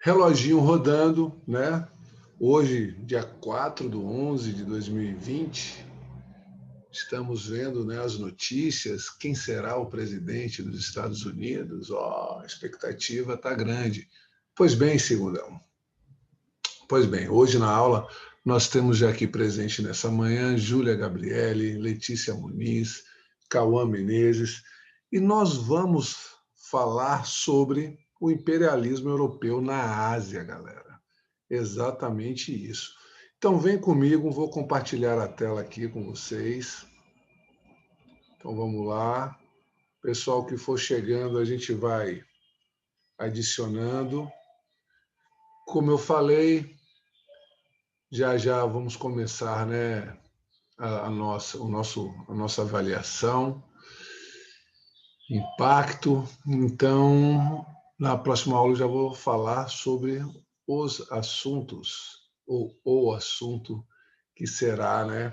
Reloginho rodando, né? Hoje, dia 4/11 de 2020, estamos vendo, né, as notícias, quem será o presidente dos Estados Unidos? A expectativa está grande. Pois bem, segundão. Pois bem, hoje na aula nós temos já aqui presente nessa manhã Júlia Gabriele, Letícia Muniz, Cauã Menezes, e nós vamos falar sobre o imperialismo europeu na Ásia, galera. Exatamente isso. Então vem comigo, vou compartilhar a tela aqui com vocês. Então vamos lá. Pessoal que for chegando, a gente vai adicionando. Como eu falei, já já vamos começar, né, a nossa avaliação, impacto. Então, na próxima aula eu já vou falar sobre os assuntos, ou o assunto que será, né,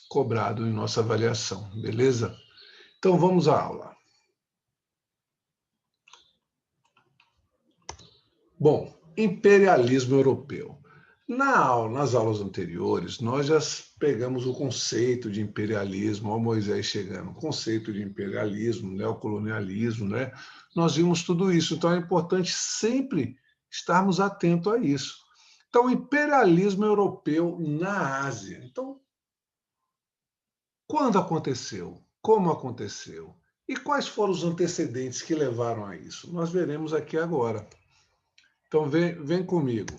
cobrado em nossa avaliação, beleza? Então, vamos à aula. Bom, imperialismo europeu. Nas aulas anteriores, nós já pegamos o conceito de imperialismo, ó Moisés chegando, o conceito de imperialismo, neocolonialismo, né? Nós vimos tudo isso, então é importante sempre estarmos atentos a isso. Então, imperialismo europeu na Ásia. Então, quando aconteceu? Como aconteceu? E quais foram os antecedentes que levaram a isso? Nós veremos aqui agora. Então, vem comigo.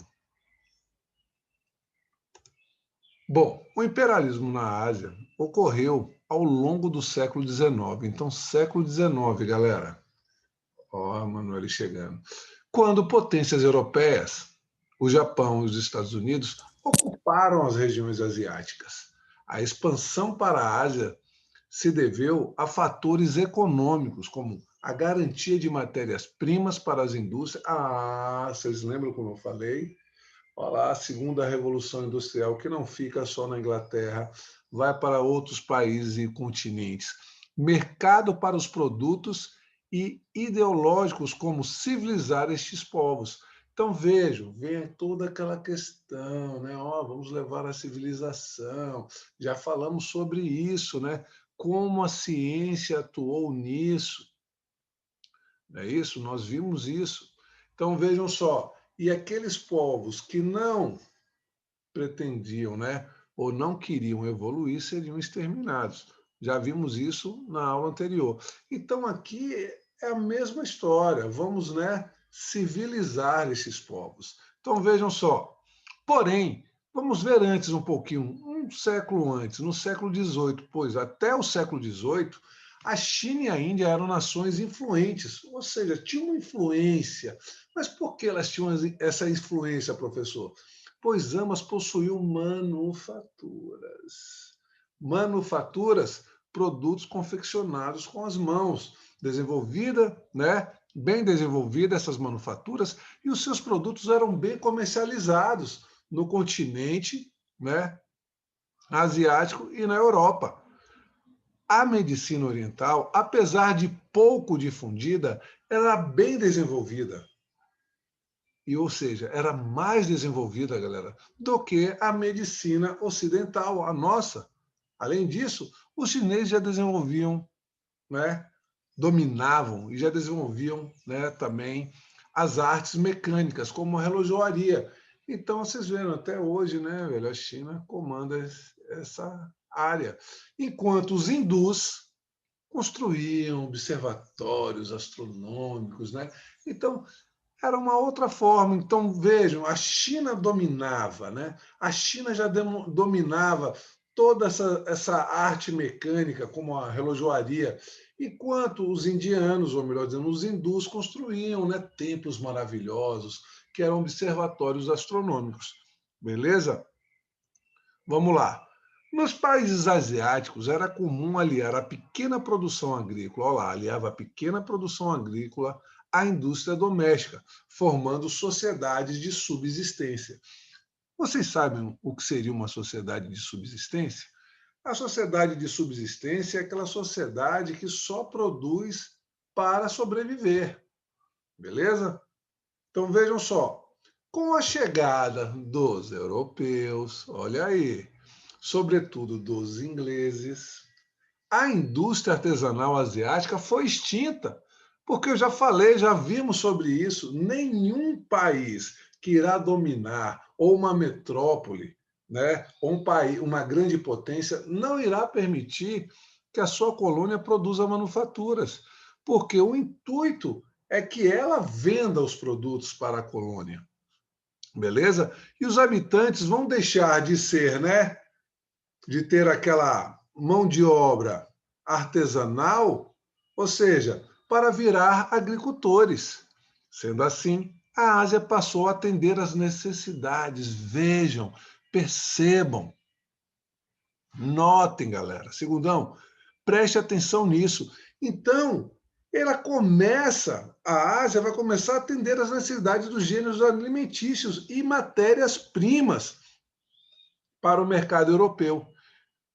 Bom, o imperialismo na Ásia ocorreu ao longo do século XIX. Então, século XIX, galera. Ó, a Manuele chegando. Quando potências europeias, o Japão e os Estados Unidos, ocuparam as regiões asiáticas. A expansão para a Ásia se deveu a fatores econômicos, como a garantia de matérias-primas para as indústrias. Vocês lembram como eu falei? Olha lá, a segunda revolução industrial, que não fica só na Inglaterra, vai para outros países e continentes. Mercado para os produtos e ideológicos, como civilizar estes povos. Então, vejam, vem toda aquela questão, né? Vamos levar a civilização. Já falamos sobre isso, né? Como a ciência atuou nisso. Não é isso? Nós vimos isso. Então, vejam só, e aqueles povos que não pretendiam, né, ou não queriam evoluir, seriam exterminados. Já vimos isso na aula anterior. Então, aqui é a mesma história. Vamos, né, civilizar esses povos. Então, vejam só. Porém, vamos ver antes um pouquinho, um século antes, no século XVIII, pois até o século XVIII, a China e a Índia eram nações influentes, ou seja, tinham uma influência. Mas por que elas tinham essa influência, professor? Pois ambas possuíam manufaturas. Manufaturas, produtos confeccionados com as mãos, desenvolvida, né? Bem desenvolvida essas manufaturas, e os seus produtos eram bem comercializados no continente, né, asiático e na Europa. A medicina oriental, apesar de pouco difundida, era bem desenvolvida. E, ou seja, era mais desenvolvida, galera, do que a medicina ocidental, a nossa. Além disso, os chineses já desenvolviam, né, dominavam e já desenvolviam, né, também as artes mecânicas, como a relojoaria. Então, vocês vêem, até hoje, né, velho, a China comanda essa área. Enquanto os hindus construíam observatórios astronômicos, né? Então, era uma outra forma. Então, vejam, a China dominava, né? A China já dominava toda essa arte mecânica, como a relojoaria, enquanto os indianos, ou melhor dizendo, os hindus, construíam, né, templos maravilhosos, que eram observatórios astronômicos. Beleza? Vamos lá. Nos países asiáticos, era comum aliar a pequena produção agrícola, olha lá, aliava a pequena produção agrícola à indústria doméstica, formando sociedades de subsistência. Vocês sabem o que seria uma sociedade de subsistência? A sociedade de subsistência é aquela sociedade que só produz para sobreviver. Beleza? Então vejam só, Com a chegada dos europeus, olha aí, sobretudo dos ingleses, a indústria artesanal asiática foi extinta, porque eu já falei, já vimos sobre isso, nenhum país que irá dominar, ou uma metrópole, né, ou um país, uma grande potência, não irá permitir que a sua colônia produza manufaturas, porque o intuito é que ela venda os produtos para a colônia, beleza? E os habitantes vão deixar de ser, né, de ter aquela mão de obra artesanal, ou seja, para virar agricultores. Sendo assim, a Ásia passou a atender às necessidades. Vejam, percebam, notem, galera. Segundão, preste atenção nisso. Então, a Ásia vai começar a atender às necessidades dos gêneros alimentícios e matérias-primas para o mercado europeu,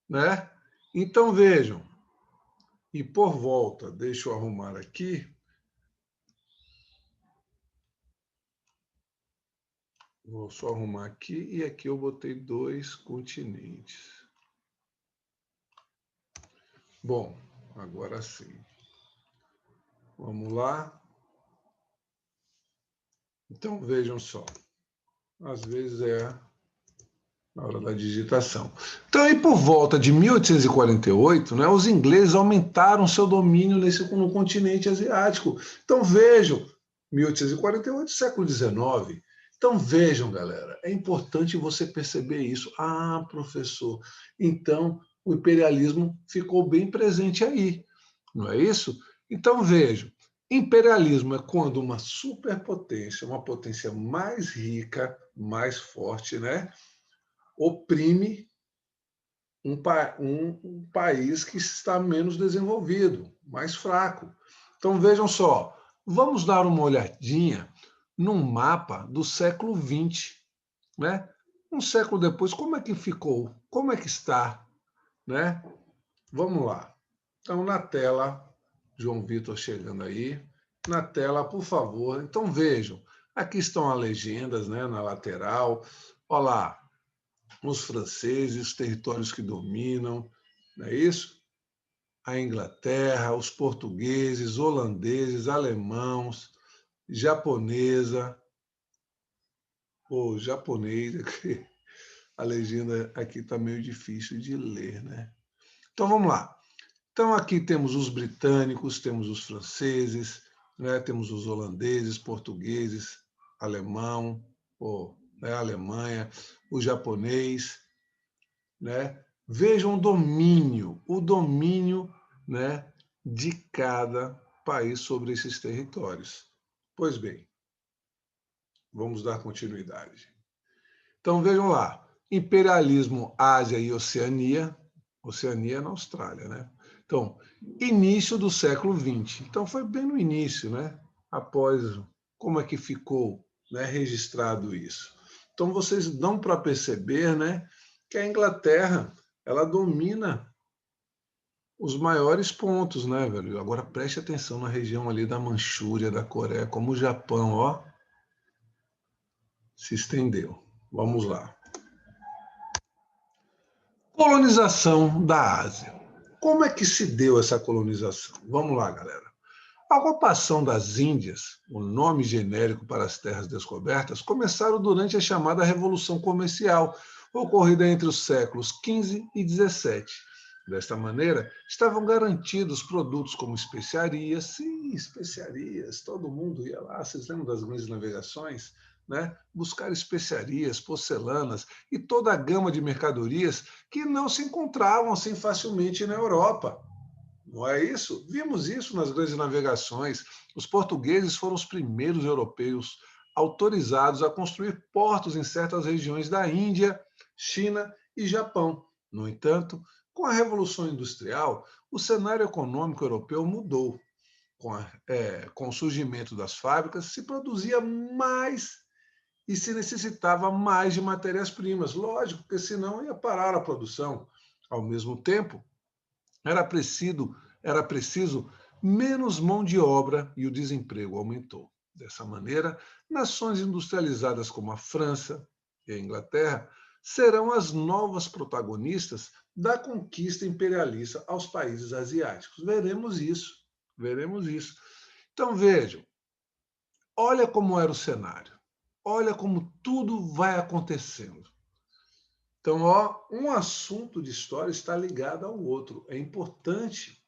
né? Então vejam, e por volta, deixa eu arrumar aqui, vou só arrumar aqui, e aqui eu botei 2 continentes. Bom, agora sim. Vamos lá. Então vejam só, às vezes é na hora da digitação. Então, aí por volta de 1848, né, os ingleses aumentaram seu domínio no continente asiático. Então, vejam, 1848, século XIX. Então, vejam, galera, é importante você perceber isso. Ah, professor, então o imperialismo ficou bem presente aí, não é isso? Então, vejam, imperialismo é quando uma superpotência, uma potência mais rica, mais forte, né, oprime um país que está menos desenvolvido, mais fraco. Então vejam só, vamos dar uma olhadinha num mapa do século XX, né? Um século depois, como é que ficou? Como é que está, né? Vamos lá. Então na tela, João Vitor chegando aí, na tela, por favor. Então vejam, aqui estão as legendas, né, na lateral. Olha lá, os franceses, os territórios que dominam, não é isso? A Inglaterra, os portugueses, holandeses, alemãos, japonesa, ou japonês, a legenda aqui está meio difícil de ler, né? Então vamos lá. Então aqui temos os britânicos, temos os franceses, né? Temos os holandeses, portugueses, alemão, ou, né? Alemanha, o japonês, né? Vejam o domínio, né, de cada país sobre esses territórios. Pois bem, vamos dar continuidade. Então vejam lá, imperialismo Ásia e Oceania, Oceania na Austrália, né? Então, início do século XX. Então foi bem no início, né? Após como é que ficou, né, registrado isso. Então vocês dão para perceber, né, que a Inglaterra ela domina os maiores pontos, né, velho? Agora preste atenção na região ali da Manchúria, da Coreia, como o Japão, ó, se estendeu. Vamos lá. Colonização da Ásia. Como é que se deu essa colonização? Vamos lá, galera. A ocupação das Índias, o nome genérico para as terras descobertas, começaram durante a chamada Revolução Comercial, ocorrida entre os séculos XV e XVII. Desta maneira, estavam garantidos produtos como especiarias, sim, especiarias, todo mundo ia lá, vocês lembram das grandes navegações? Né? Buscar especiarias, porcelanas e toda a gama de mercadorias que não se encontravam assim facilmente na Europa. Não é isso? Vimos isso nas grandes navegações. Os portugueses foram os primeiros europeus autorizados a construir portos em certas regiões da Índia, China e Japão. No entanto, com a Revolução Industrial, o cenário econômico europeu mudou. Com o surgimento das fábricas, se produzia mais e se necessitava mais de matérias-primas. Lógico, porque senão ia parar a produção. Ao mesmo tempo, era preciso menos mão de obra e o desemprego aumentou. Dessa maneira, nações industrializadas como a França e a Inglaterra serão as novas protagonistas da conquista imperialista aos países asiáticos. Veremos isso, veremos isso. Então vejam, olha como era o cenário, olha como tudo vai acontecendo. Então, ó, um assunto de história está ligado ao outro. É importante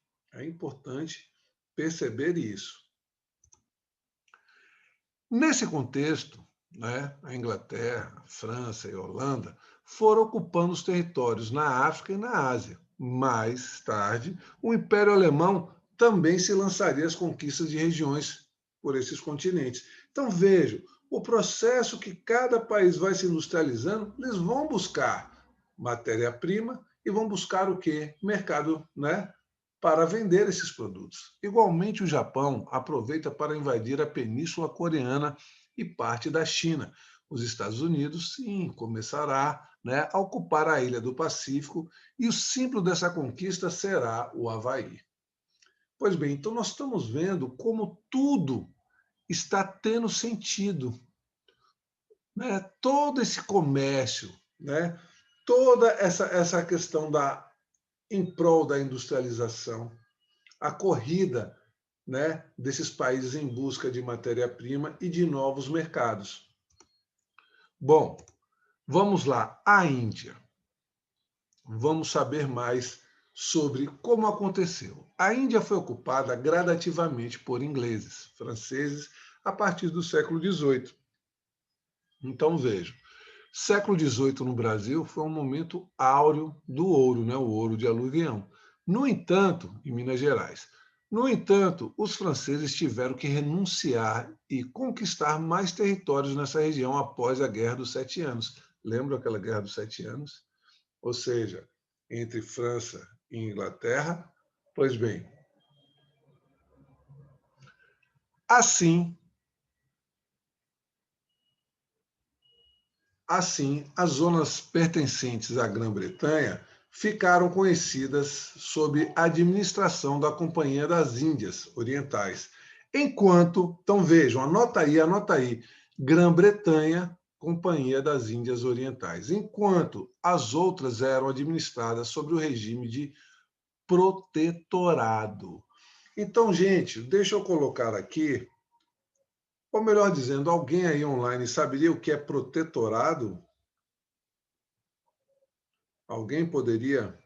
perceber isso. Nesse contexto, né, a Inglaterra, a França e a Holanda foram ocupando os territórios na África e na Ásia. Mais tarde, o Império Alemão também se lançaria às conquistas de regiões por esses continentes. Então, vejam, o processo que cada país vai se industrializando, eles vão buscar matéria-prima e vão buscar o quê? Mercado, né? Para vender esses produtos. Igualmente, o Japão aproveita para invadir a Península Coreana e parte da China. Os Estados Unidos, sim, começará, né, a ocupar a ilha do Pacífico e o símbolo dessa conquista será o Havaí. Pois bem, então nós estamos vendo como tudo está tendo sentido, né? Todo esse comércio, né? Toda essa questão em prol da industrialização, a corrida, né, desses países em busca de matéria-prima e de novos mercados. Bom, vamos lá, a Índia. Vamos saber mais sobre como aconteceu. A Índia foi ocupada gradativamente por ingleses, franceses, a partir do século XVIII. Então, vejam, século XVIII no Brasil foi um momento áureo do ouro, né? O ouro de aluvião. No entanto, em Minas Gerais, no entanto, os franceses tiveram que renunciar e conquistar mais territórios nessa região após a Guerra dos Sete Anos. Lembra aquela Guerra dos Sete Anos? Ou seja, entre França e Inglaterra? Pois bem, assim, as zonas pertencentes à Grã-Bretanha ficaram conhecidas sob a administração da Companhia das Índias Orientais. Enquanto, então vejam, anota aí, Grã-Bretanha, Companhia das Índias Orientais, enquanto as outras eram administradas sob o regime de protetorado. Então, gente, deixa eu colocar aqui, ou melhor dizendo, alguém aí online saberia o que é protetorado? Alguém poderia?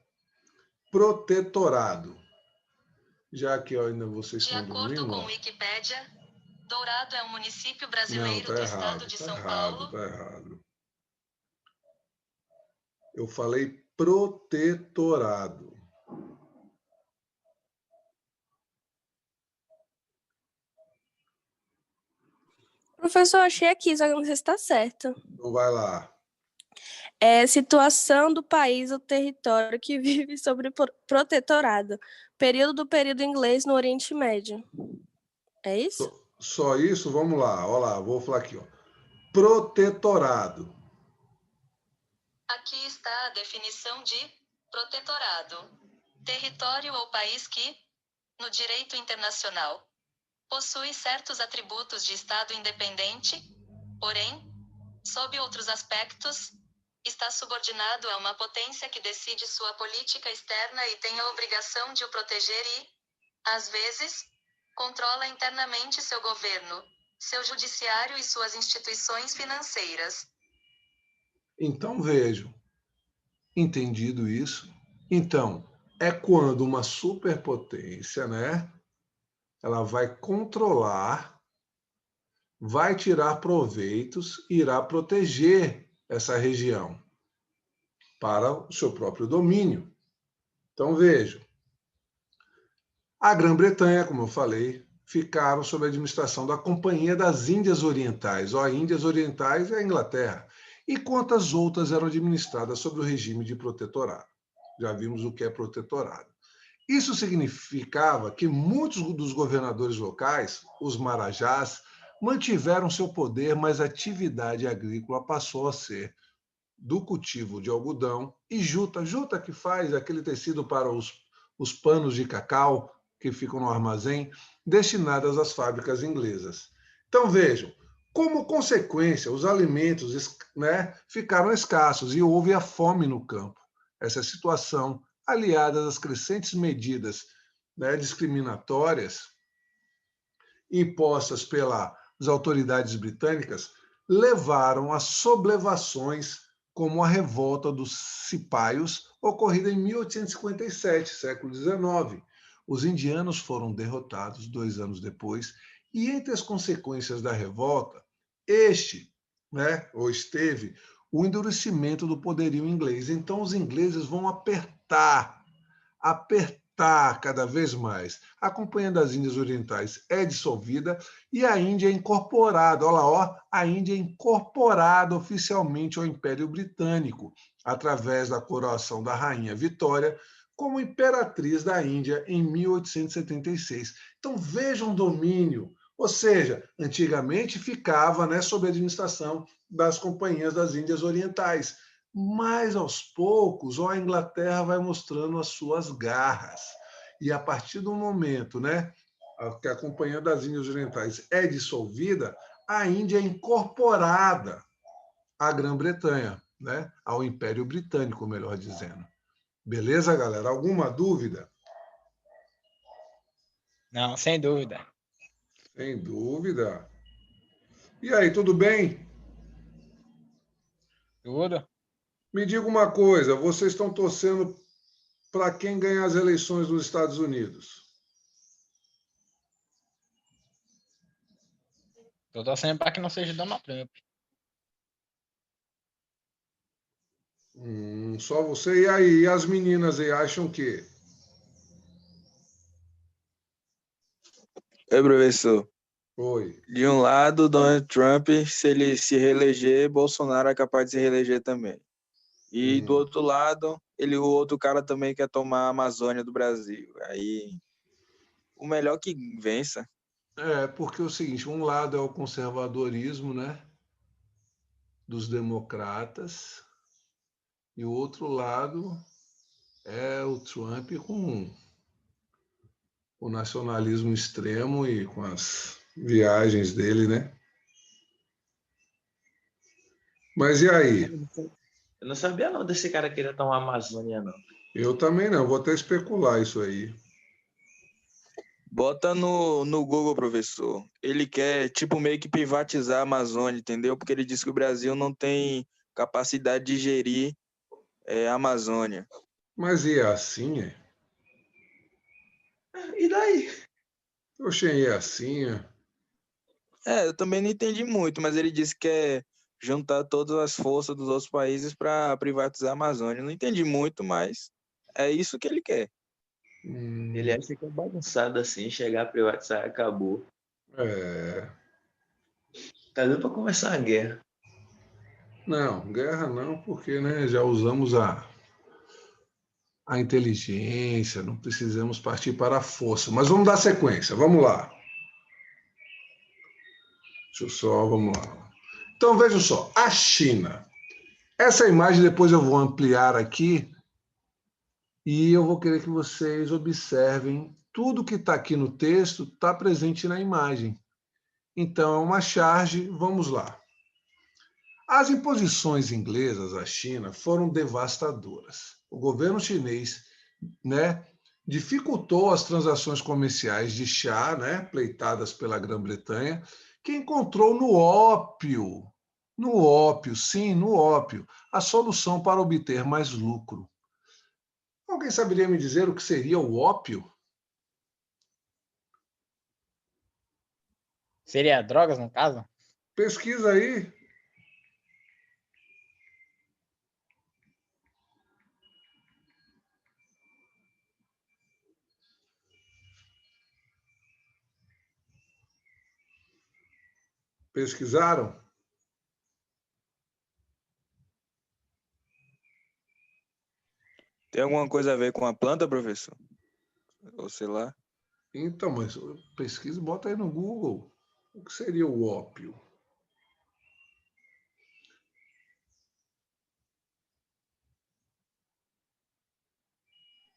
Protetorado. Já que ainda vocês estão dormindo. De acordo com Wikipédia, Dourado é um município brasileiro Não, do estado de São Paulo. Tá errado. Eu falei protetorado. Professor, achei aqui, só que não sei se está certo. Então vai lá. É situação do país ou território que vive sob protetorado. Período inglês no Oriente Médio. É isso? Só isso? Vamos lá. Olha lá, vou falar aqui. Ó. Protetorado. Aqui está a definição de protetorado. Território ou país que, no direito internacional, possui certos atributos de Estado independente, porém, sob outros aspectos, está subordinado a uma potência que decide sua política externa e tem a obrigação de o proteger e, às vezes, controla internamente seu governo, seu judiciário e suas instituições financeiras. Então vejam, entendido isso? Então, é quando uma superpotência, né, ela vai controlar, vai tirar proveitos, irá proteger essa região para o seu próprio domínio. Então vejam, a Grã-Bretanha, como eu falei, ficaram sob a administração da Companhia das Índias Orientais. Ó, Índias Orientais é a Inglaterra. Enquanto as outras eram administradas sob o regime de protetorado. Já vimos o que é protetorado. Isso significava que muitos dos governadores locais, os marajás, mantiveram seu poder, mas a atividade agrícola passou a ser do cultivo de algodão e juta. Juta que faz aquele tecido para os panos de cacau que ficam no armazém, destinadas às fábricas inglesas. Então, vejam, como consequência, os alimentos, né, ficaram escassos e houve a fome no campo. Essa situação, aliada às crescentes medidas, né, discriminatórias impostas pelas autoridades britânicas, levaram a sublevações como a revolta dos cipaios, ocorrida em 1857, século XIX. Os indianos foram derrotados 2 anos depois, e entre as consequências da revolta, esteve o endurecimento do poderio inglês. Então, os ingleses vão apertar cada vez mais. A Companhia das Índias Orientais é dissolvida e a Índia é incorporada, olha lá, ó, a Índia é incorporada oficialmente ao Império Britânico, através da coroação da Rainha Vitória como imperatriz da Índia em 1876. Então, vejam o domínio, ou seja, antigamente ficava, né, sob a administração das Companhias das Índias Orientais, mas aos poucos, a Inglaterra vai mostrando as suas garras. E a partir do momento, né, que a Companhia das Índias Orientais é dissolvida, a Índia é incorporada à Grã-Bretanha, né, ao Império Britânico, melhor dizendo. Beleza, galera? Alguma dúvida? Não, sem dúvida. Sem dúvida. E aí, tudo bem? Tudo? Me diga uma coisa, vocês estão torcendo para quem ganhar as eleições nos Estados Unidos? Tô torcendo para que não seja Donald Trump. Só você. E aí, e as meninas aí acham o quê? Oi, professor. Oi. De um lado, Donald Trump, se ele se reeleger, Bolsonaro é capaz de se reeleger também. E do outro lado, o outro cara também quer tomar a Amazônia do Brasil. Aí, o melhor que vença. Porque é o seguinte, um lado é o conservadorismo, né, dos democratas, e o outro lado é o Trump com o nacionalismo extremo e com as viagens dele, né? Mas e aí? Eu não sabia não desse cara querer tomar a Amazônia, não. Eu também não, vou até especular isso aí. Bota no Google, professor. Ele quer, tipo, meio que privatizar a Amazônia, entendeu? Porque ele diz que o Brasil não tem capacidade de gerir a Amazônia. Mas e é assim, é? E daí? Oxe, e é assim, é? Eu também não entendi muito, mas ele disse que quer juntar todas as forças dos outros países para privatizar a Amazônia. Não entendi muito, mas é isso que ele quer. Ele acha que é bagunçado assim, chegar a privatizar e acabou. É. Tá dando pra começar a guerra. Não, guerra não, porque, né, já usamos a inteligência, não precisamos partir para a força. Mas vamos dar sequência, vamos lá. Vamos lá. Então, vejam só, a China. Essa imagem depois eu vou ampliar aqui e eu vou querer que vocês observem tudo que está aqui no texto está presente na imagem. Então, é uma charge, vamos lá. As imposições inglesas à China foram devastadoras. O governo chinês, né, dificultou as transações comerciais de chá, né, pleitadas pela Grã-Bretanha, que encontrou no ópio, sim, no ópio, a solução para obter mais lucro. Alguém saberia me dizer o que seria o ópio? Seria drogas, no caso? Pesquisa aí. Pesquisaram? Tem alguma coisa a ver com a planta, professor? Ou sei lá. Então, mas pesquisa, bota aí no Google. O que seria o ópio?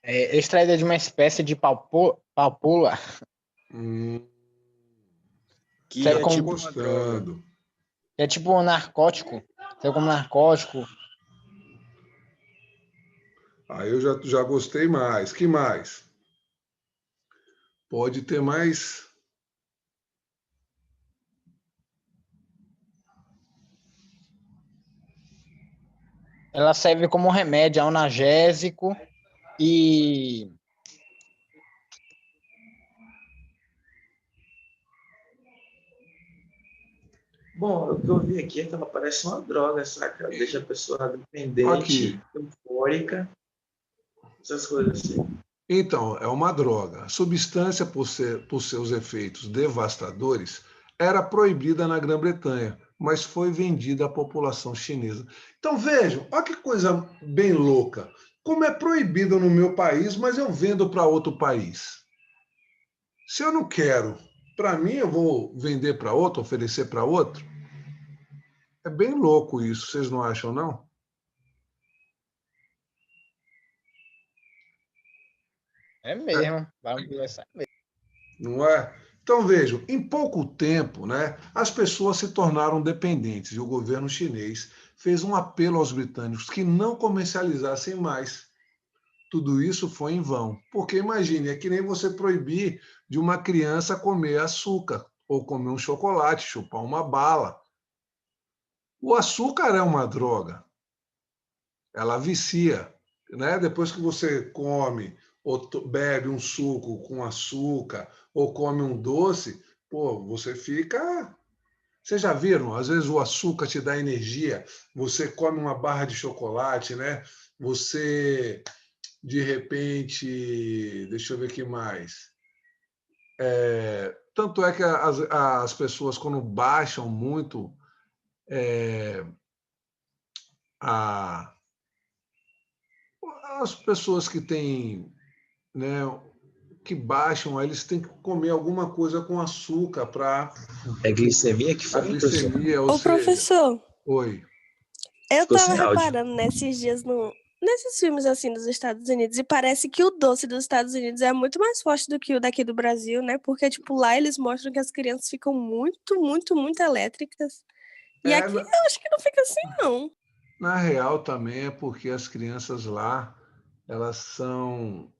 É extraída de uma espécie de papula. Hum, Que Serve é como- tipo uma droga. Gostando. É tipo um narcótico. Serve como narcótico. Aí eu já gostei mais. Que mais? Pode ter mais. Ela serve como remédio analgésico e Bom, o que eu vi aqui é que ela parece uma droga, saca? Deixa a pessoa Aqui. dependente, eufórica, essas coisas assim. Então, é uma droga. A substância, por seus efeitos devastadores, era proibida na Grã-Bretanha, mas foi vendida à população chinesa. Então, vejam, olha que coisa bem louca. Como é proibido no meu país, mas eu vendo para outro país. Se eu não quero, para mim, eu vou vender para outro, oferecer para outro. É bem louco isso, vocês não acham, não? é mesmo. Vamos conversar mesmo. Não é? Então vejam, em pouco tempo, né, as pessoas se tornaram dependentes e o governo chinês fez um apelo aos britânicos que não comercializassem mais. Tudo isso foi em vão, porque imagine, é que nem você proibir de uma criança comer açúcar ou comer um chocolate, chupar uma bala. O açúcar é uma droga, ela vicia, né? Depois que você come ou bebe um suco com açúcar ou come um doce, pô, você fica. Vocês já viram? Às vezes o açúcar te dá energia. Você come uma barra de chocolate, né? Você de repente, deixa eu ver o que mais. Tanto é que as pessoas quando baixam muito a, as pessoas que têm, né, que baixam, eles têm que comer alguma coisa com açúcar para É glicemia que a fala, professor? glicemia, ou Ô, seja, professor, oi. eu Ficou tava sem áudio. reparando nesses dias nesses filmes assim dos Estados Unidos e parece que o doce dos Estados Unidos é muito mais forte do que o daqui do Brasil, né? Porque, tipo, lá eles mostram que as crianças ficam muito, muito, muito elétricas. E É, aqui eu acho que não fica assim, não. na real também é porque as crianças lá, elas são,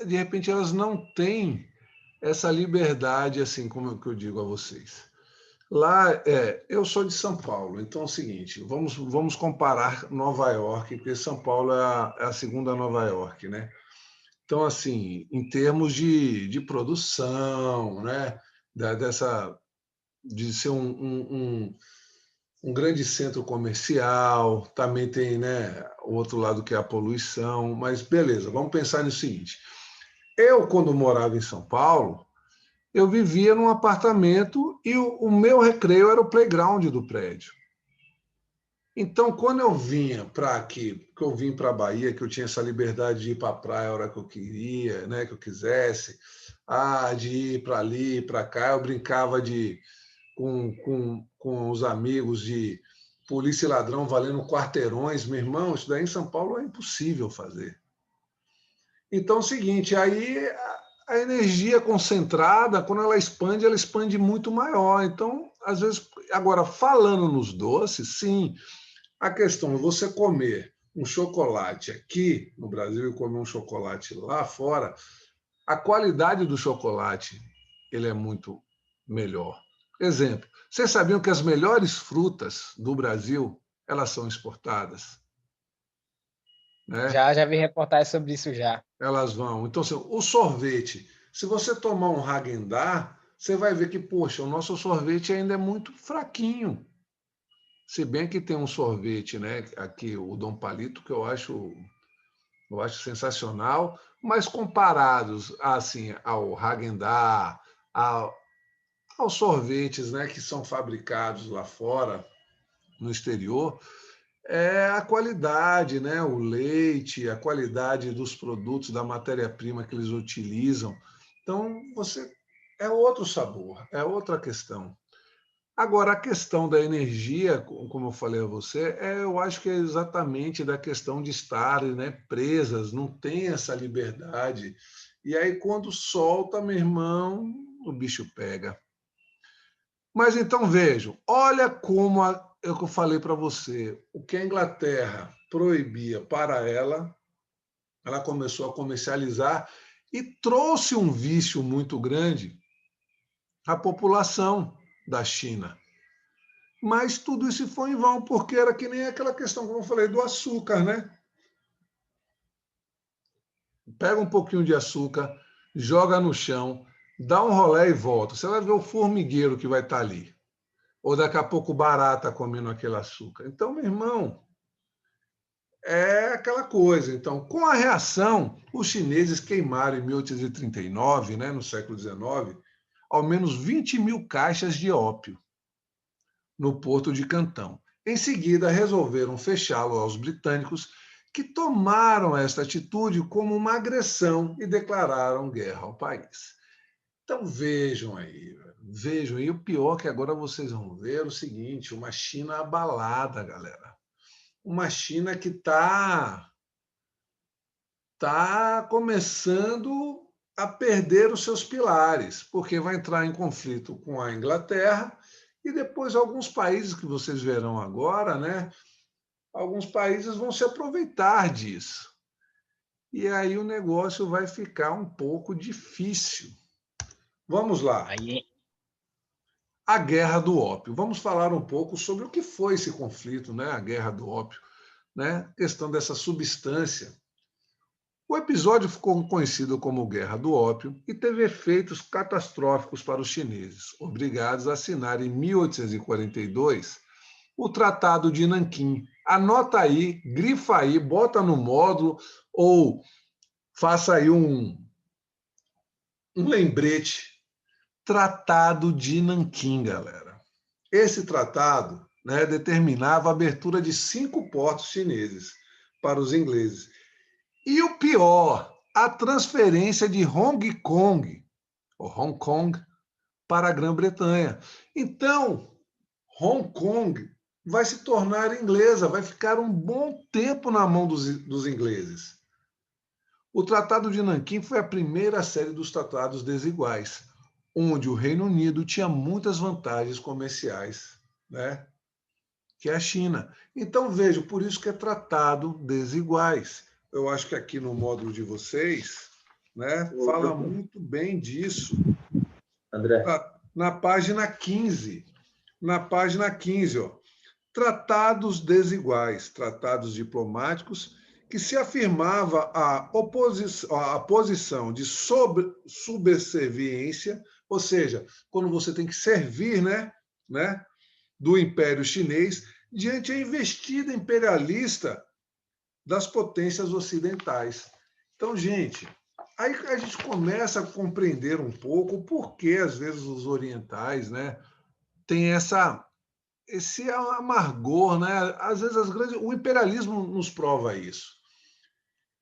de repente elas não têm essa liberdade assim como que eu digo a vocês. Lá, eu sou de São Paulo, então é o seguinte, vamos comparar Nova York, porque São Paulo é a segunda Nova York, né? Então, assim, em termos de produção, né? De ser um grande centro comercial, também tem, né, o outro lado que é a poluição, mas beleza, vamos pensar no seguinte. Eu, quando morava em São Paulo, eu vivia num apartamento e o meu recreio era o playground do prédio. Então, quando eu vinha para aqui, que eu vim para a Bahia, que eu tinha essa liberdade de ir para a praia a hora que eu queria, né, que eu quisesse, de ir para ali, para cá, eu brincava com os amigos de polícia e ladrão valendo quarteirões. Meu irmão, isso daí em São Paulo é impossível fazer. Então, é o seguinte, aí a energia concentrada, quando ela expande muito maior. Então, às vezes, agora, falando nos doces, sim, a questão é você comer um chocolate aqui no Brasil e comer um chocolate lá fora, a qualidade do chocolate ele é muito melhor. Exemplo, vocês sabiam que as melhores frutas do Brasil elas são exportadas, né? Já vi reportagem sobre isso já. Elas vão. Então, assim, o sorvete, se você tomar um Häagen-Dazs, você vai ver que, poxa, o nosso sorvete ainda é muito fraquinho. Se bem que tem um sorvete, né, aqui, o Dom Palito, que eu acho sensacional, mas comparados assim ao Häagen-Dazs, aos sorvetes, né, que são fabricados lá fora, no exterior, é a qualidade, né, o leite, a qualidade dos produtos, da matéria-prima que eles utilizam. Então, você é outro sabor, é outra questão. Agora, a questão da energia, como eu falei a você, eu acho que é exatamente da questão de estarem, né, presas, não tem essa liberdade. E aí, quando solta, meu irmão, o bicho pega. Mas então vejam, olha como é o que eu falei para você, o que a Inglaterra proibia para ela começou a comercializar e trouxe um vício muito grande à população da China. Mas tudo isso foi em vão, porque era que nem aquela questão, como eu falei, do açúcar, né? Pega um pouquinho de açúcar, joga no chão, dá um rolê e volta. Você vai ver o formigueiro que vai estar ali. Ou daqui a pouco barata comendo aquele açúcar. Então, meu irmão, é aquela coisa. Então, com a reação, os chineses queimaram em 1839, né, no século XIX, ao menos 20 mil caixas de ópio no porto de Cantão. Em seguida, resolveram fechá-lo aos britânicos, que tomaram esta atitude como uma agressão e declararam guerra ao país. Então vejam aí, vejam. E o pior é que agora vocês vão ver o seguinte, uma China abalada, galera. Uma China que está começando a perder os seus pilares, porque vai entrar em conflito com a Inglaterra e depois alguns países que vocês verão agora, né? Alguns países vão se aproveitar disso. E aí o negócio vai ficar um pouco difícil. Vamos lá. Aí, A Guerra do Ópio. Vamos falar um pouco sobre o que foi esse conflito, né? A Guerra do Ópio, né? A questão dessa substância. O episódio ficou conhecido como Guerra do Ópio e teve efeitos catastróficos para os chineses, obrigados a assinar em 1842 o Tratado de Nanquim. Anota aí, grifa aí, bota no módulo ou faça aí um lembrete. Tratado de Nanquim, galera. Esse tratado, né, determinava a abertura de 5 portos chineses para os ingleses. E o pior, a transferência de Hong Kong, ou Hong Kong, para a Grã-Bretanha. Então, Hong Kong vai se tornar inglesa, vai ficar um bom tempo na mão dos ingleses. O Tratado de Nanquim foi a primeira série dos tratados desiguais, onde o Reino Unido tinha muitas vantagens comerciais, né, que é a China. Então, vejo, por isso que é tratado desiguais. Eu acho que aqui no módulo de vocês, né, fala muito bem disso. André, Na página 15. Na página 15, ó. Tratados desiguais, tratados diplomáticos, que se afirmava a posição de subserviência, ou seja, quando você tem que servir, né, do Império Chinês, diante a investida imperialista das potências ocidentais. Então, gente, aí a gente começa a compreender um pouco o porquê, às vezes, os orientais, né, têm esse amargor, né? Às vezes o imperialismo nos prova isso.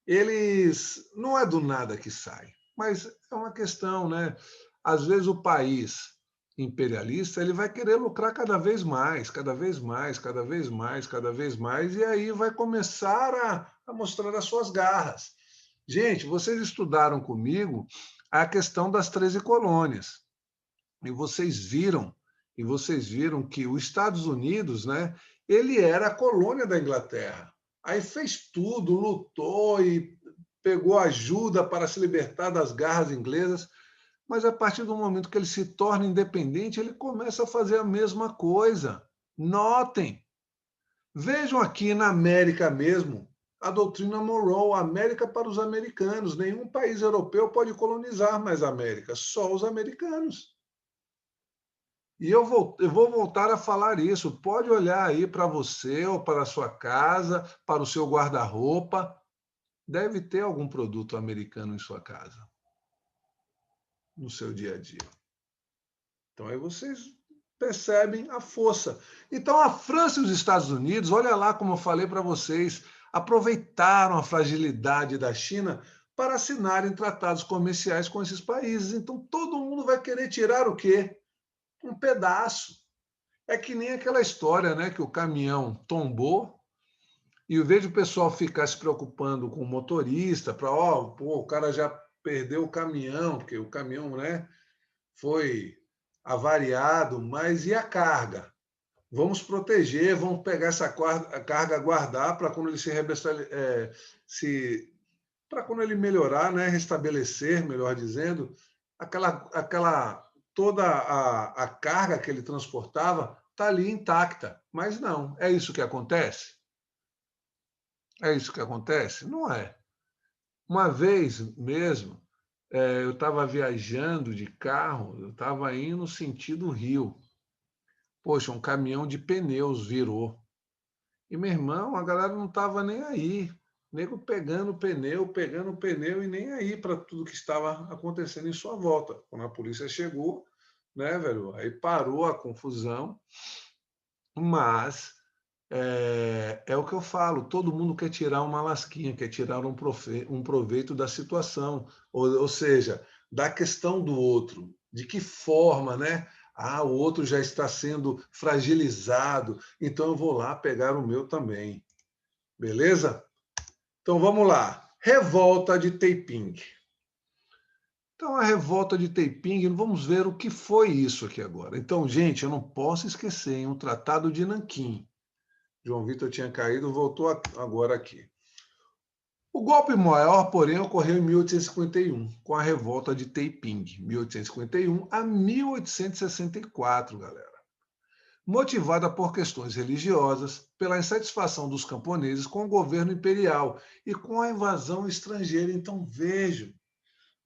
Eles não é do nada que sai, mas é uma questão, né? Às vezes o país imperialista ele vai querer lucrar cada vez mais, cada vez mais, cada vez mais, cada vez mais, e aí vai começar a mostrar as suas garras. Gente, vocês estudaram comigo a questão das 13 colônias, e vocês viram que os Estados Unidos, né, ele era a colônia da Inglaterra. Aí fez tudo, lutou e pegou ajuda para se libertar das garras inglesas, mas a partir do momento que ele se torna independente, ele começa a fazer a mesma coisa. Notem, vejam aqui na América mesmo, a doutrina Monroe, América para os americanos. Nenhum país europeu pode colonizar mais a América, só os americanos. E eu vou voltar a falar isso. Pode olhar aí para você ou para a sua casa, para o seu guarda-roupa. Deve ter algum produto americano em sua casa, no seu dia a dia. Então aí vocês percebem a força. Então a França e os Estados Unidos, olha lá como eu falei para vocês, aproveitaram a fragilidade da China para assinarem tratados comerciais com esses países. Então todo mundo vai querer tirar o quê? Um pedaço. É que nem aquela história, né, que o caminhão tombou e ao invés de o pessoal ficar se preocupando com o motorista, para, o cara já perdeu o caminhão, porque o caminhão, né, foi avariado, mas e a carga? Vamos proteger, vamos pegar essa carga, guardar para quando ele para quando ele melhorar, né, restabelecer, melhor dizendo, toda a carga que ele transportava está ali intacta. Mas não, é isso que acontece? É isso que acontece? Não é. Uma vez mesmo, eu estava viajando de carro, eu estava indo no sentido Rio. Poxa, um caminhão de pneus virou. E, meu irmão, a galera não estava nem aí. Nego pegando pneu e nem aí para tudo que estava acontecendo em sua volta. Quando a polícia chegou, né, velho? Aí parou a confusão, mas é o que eu falo, todo mundo quer tirar uma lasquinha, quer tirar um proveito da situação, ou seja, da questão do outro. De que forma, né? Ah, o outro já está sendo fragilizado, então eu vou lá pegar o meu também. Beleza? Então vamos lá. Revolta de Taiping. Então, a revolta de Taiping, vamos ver o que foi isso aqui agora. Então, gente, eu não posso esquecer, hein, o Tratado de Nanquim. João Vitor tinha caído, voltou agora aqui. O golpe maior, porém, ocorreu em 1851, com a revolta de Taiping, 1851 a 1864, galera. Motivada por questões religiosas, pela insatisfação dos camponeses com o governo imperial e com a invasão estrangeira. Então, vejam,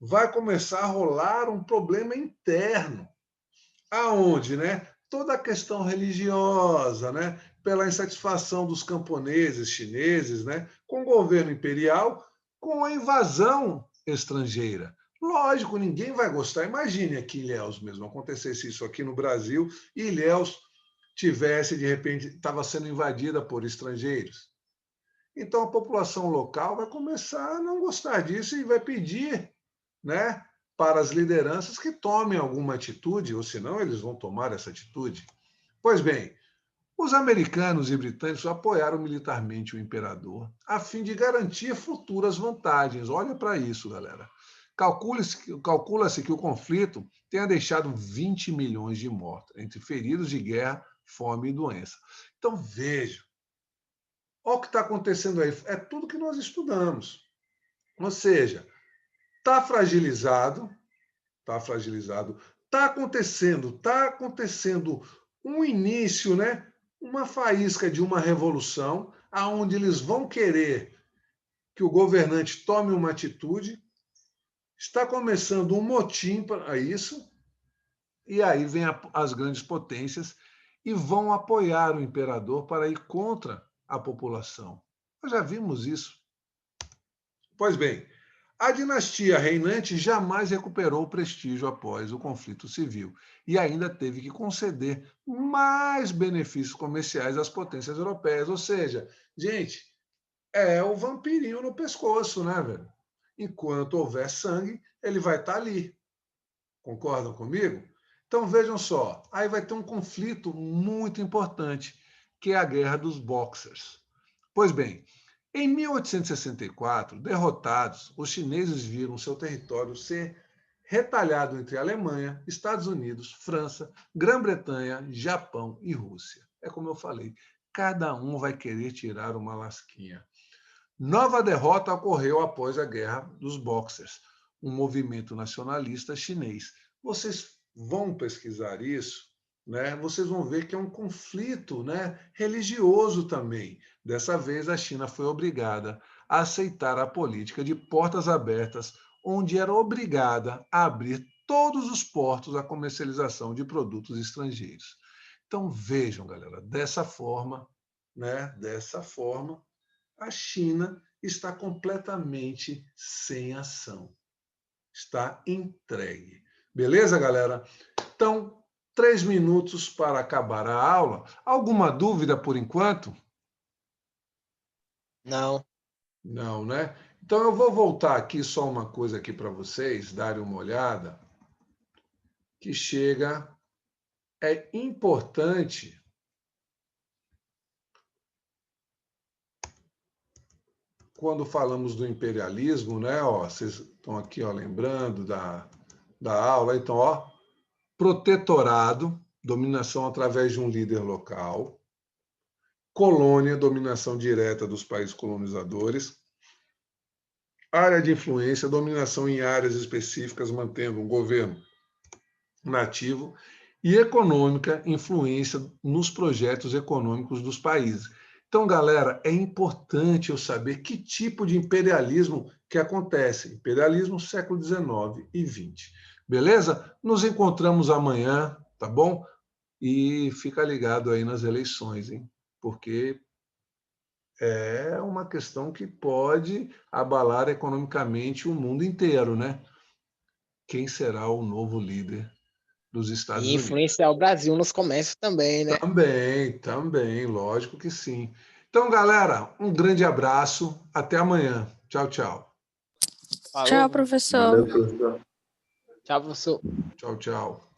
vai começar a rolar um problema interno, aonde, né, toda a questão religiosa, né, pela insatisfação dos camponeses chineses, né, com o governo imperial, com a invasão estrangeira. Lógico, ninguém vai gostar. Imagine aqui em Ilhéus mesmo, acontecesse isso aqui no Brasil e Ilhéus tivesse, de repente, estava sendo invadida por estrangeiros. Então a população local vai começar a não gostar disso e vai pedir, né, para as lideranças que tomem alguma atitude, ou senão eles vão tomar essa atitude. Pois bem, os americanos e britânicos apoiaram militarmente o imperador a fim de garantir futuras vantagens. Olha para isso, galera. Calcula-se que o conflito tenha deixado 20 milhões de mortos, entre feridos de guerra, fome e doença. Então, veja, olha o que está acontecendo aí. É tudo que nós estudamos. Ou seja, está fragilizado, está acontecendo um início, né? Uma faísca de uma revolução, aonde eles vão querer que o governante tome uma atitude, está começando um motim para isso, e aí vem as grandes potências e vão apoiar o imperador para ir contra a população. Nós já vimos isso. Pois bem, a dinastia reinante jamais recuperou o prestígio após o conflito civil e ainda teve que conceder mais benefícios comerciais às potências europeias. Ou seja, gente, é o vampirinho no pescoço, né, velho? Enquanto houver sangue, ele vai estar ali. Concordam comigo? Então vejam só, aí vai ter um conflito muito importante, que é a Guerra dos Boxers. Pois bem, em 1864, derrotados, os chineses viram seu território ser retalhado entre Alemanha, Estados Unidos, França, Grã-Bretanha, Japão e Rússia. É como eu falei, cada um vai querer tirar uma lasquinha. Nova derrota ocorreu após a Guerra dos Boxers, um movimento nacionalista chinês. Vocês vão pesquisar isso, né? Vocês vão ver que é um conflito, né, religioso também. Dessa vez, a China foi obrigada a aceitar a política de portas abertas, onde era obrigada a abrir todos os portos à comercialização de produtos estrangeiros. Então, vejam, galera, dessa forma, né, a China está completamente sem ação. Está entregue. Beleza, galera? Então, 3 minutos para acabar a aula. Alguma dúvida por enquanto? Não. Não, né? Então, eu vou voltar aqui só uma coisa aqui para vocês darem uma olhada, que chega, é importante. Quando falamos do imperialismo, né? Ó, vocês estão aqui, ó, lembrando da aula. Então, ó, protetorado, dominação através de um líder local, colônia, dominação direta dos países colonizadores, área de influência, dominação em áreas específicas, mantendo um governo nativo, e econômica, influência nos projetos econômicos dos países. Então, galera, é importante eu saber que tipo de imperialismo que acontece. Imperialismo século XIX e XX. Beleza? Nos encontramos amanhã, tá bom? E fica ligado aí nas eleições, hein? Porque é uma questão que pode abalar economicamente o mundo inteiro, né? Quem será o novo líder dos Estados E Unidos? influenciar o Brasil nos comércios também, né? Também, lógico que sim. Então, galera, um grande abraço. Até amanhã. Tchau, tchau. Falou. Tchau, professor. Valeu, professor. Tchau, professor. Tchau, tchau.